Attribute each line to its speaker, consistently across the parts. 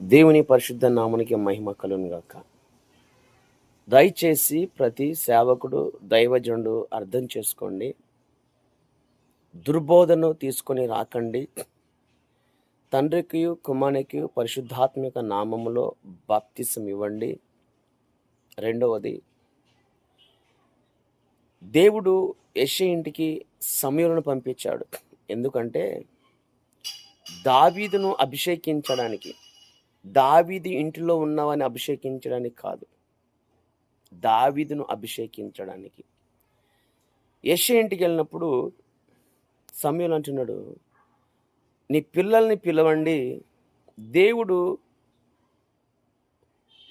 Speaker 1: దేవుని పరిశుద్ధ నామునికి మహిమ కలుగును గాక. దయచేసి ప్రతి సేవకుడు, దైవజనుడు అర్థం చేసుకోండి. దుర్బోధను తీసుకొని రాకండి. తండ్రికి, కుమారునికి పరిశుద్ధాత్మిక నామములో బాప్తిసం ఇవ్వండి. రెండవది, దేవుడు యెషయా ఇంటికి సమూయేలును పంపించాడు. ఎందుకంటే దావీదును అభిషేకించడానికి, దావీదు ఇంటిలో ఉన్నవాని అభిషేకించడానికి కాదు, దావీదును అభిషేకించడానికి. యెషయా ఇంటికి వెళ్ళినప్పుడు సమూయేలు అంటున్నాడు, నీ పిల్లల్ని పిలవండి, దేవుడు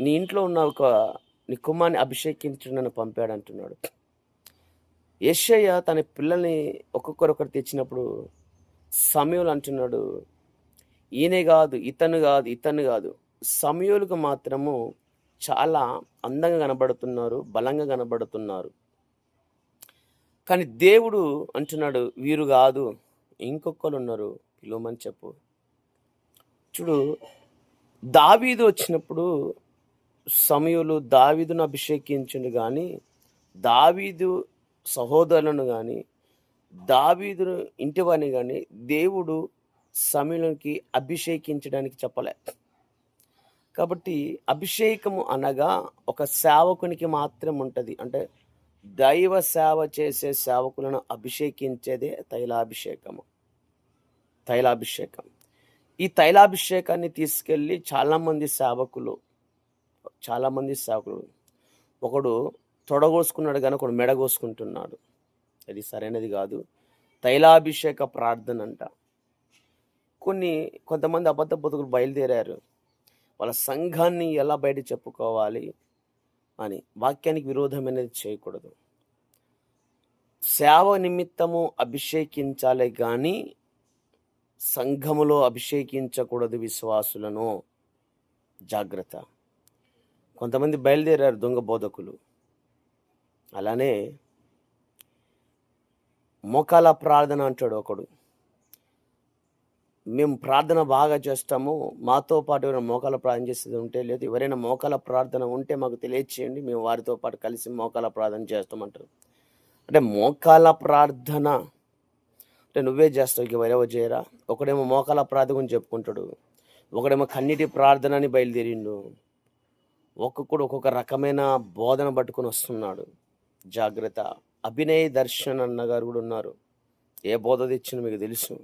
Speaker 1: నీ ఇంట్లో ఉన్న నీ కుమార్ని అభిషేకించడానికి పంపాడు అంటున్నాడు. యెషయా తన పిల్లల్ని ఒక్కొక్కరొకరు తెచ్చినప్పుడు సమూయేలు అంటున్నాడు, ఈయనే కాదు, ఇతను కాదు, సమూయేలుకు మాత్రము చాలా అందంగా కనబడుతున్నారు, బలంగా కనబడుతున్నారు. కానీ దేవుడు అంటున్నాడు, వీరు కాదు, ఇంకొకరు ఉన్నారు, పిలువమని చెప్పు. చూడు, దావీదు వచ్చినప్పుడు సమూయేలు దావీదును అభిషేకించిండు, కానీ దావీదు సహోదరులను కానీ దావీదు ఇంటివాని కానీ దేవుడు సమూయేలుకి అభిషేకించడానికి చెప్పలే. కాబట్టి అభిషేకము అనగా ఒక సేవకునికి మాత్రం ఉంటుంది. అంటే దైవ సేవ చేసే సేవకులను అభిషేకించేదే తైలాభిషేకం. ఈ తైలాభిషేకాన్ని తీసుకెళ్ళి చాలామంది సేవకులు ఒకడు తొడగోసుకున్నాడు కానీ ఒకడు మెడగోసుకుంటున్నాడు. అది సరైనది కాదు. తైలాభిషేక ప్రార్థన అంట. కొంతమంది అబద్ధ బతుకులు బయలుదేరారు, వాళ్ళ సంఘాన్ని ఎలా బయట చెప్పుకోవాలి అని. వాక్యానికి విరోధమైనది చేయకూడదు. సేవ నిమిత్తము అభిషేకించాలి కానీ సంఘములో అభిషేకించకూడదు విశ్వాసులను. జాగ్రత్త. కొంతమంది బయలుదేరారు దొంగ బోధకులు. అలానే మోకాల ప్రార్థన అంటాడు ఒకడు. మేము ప్రార్థన బాగా చేస్తాము, మాతో పాటు ఎవరైనా మోకాల ప్రార్థన చేసేది ఉంటే, లేదు ఎవరైనా మోకాల ప్రార్థన ఉంటే మాకు తెలియచేయండి, మేము వారితో పాటు కలిసి మోకాల ప్రార్థన చేస్తామంటారు. అంటే మోకాల ప్రార్థన అంటే నువ్వే చేస్తావు, ఇక ఎవరెవరు చేయరా? ఒకడేమో మోకాల ప్రార్థన గురించి చెప్పుకుంటాడు, ఒకడేమో కన్నీటి ప్రార్థన అని బయలుదేరిండు. ఒక్కొక్కడు ఒక్కొక్క రకమైన బోధన పట్టుకొని వస్తున్నాడు. జాగ్రత్త. అభినయ్ దర్శన్ అన్నగారు కూడా ఉన్నారు. ఏ బోధ తెచ్చినా మీకు తెలుసు.